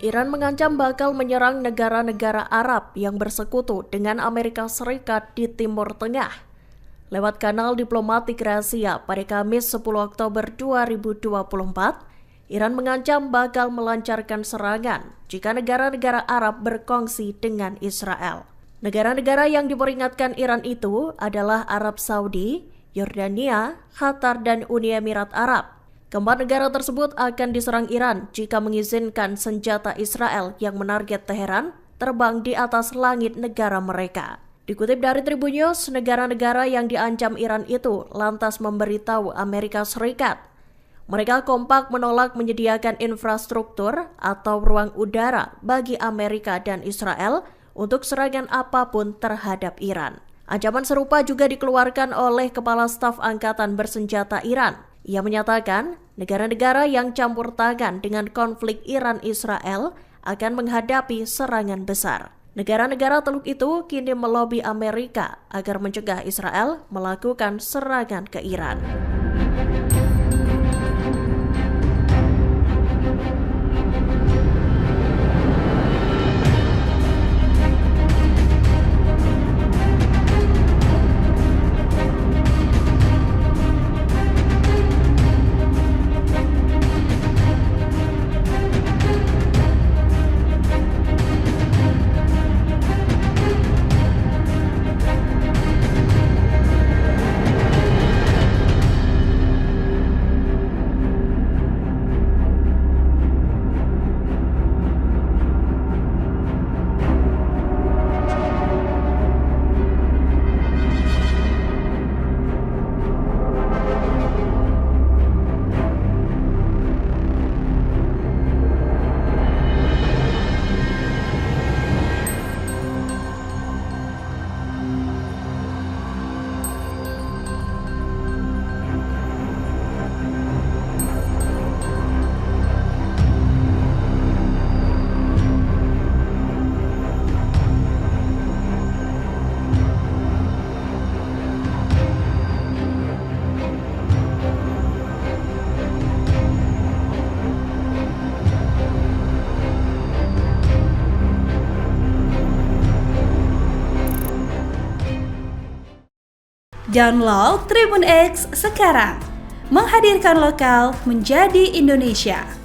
Iran mengancam bakal menyerang negara-negara Arab yang bersekutu dengan Amerika Serikat di Timur Tengah. Lewat kanal diplomatik rahasia pada Kamis 10 Oktober 2024, Iran mengancam bakal melancarkan serangan jika negara-negara Arab berkongsi dengan Israel. Negara-negara yang diperingatkan Iran itu adalah Arab Saudi, Yordania, Qatar, dan Uni Emirat Arab. Keempat negara tersebut akan diserang Iran jika mengizinkan senjata Israel yang menarget Teheran terbang di atas langit negara mereka. Dikutip dari Tribun News, negara-negara yang diancam Iran itu lantas memberitahu Amerika Serikat. Mereka kompak menolak menyediakan infrastruktur atau ruang udara bagi Amerika dan Israel untuk serangan apapun terhadap Iran. Ancaman serupa juga dikeluarkan oleh Kepala Staf Angkatan Bersenjata Iran. Ia menyatakan negara-negara yang campur tangan dengan konflik Iran-Israel akan menghadapi serangan besar. Negara-negara Teluk itu kini melobi Amerika agar mencegah Israel melakukan serangan ke Iran. Download Tribun X sekarang, menghadirkan lokal menjadi Indonesia.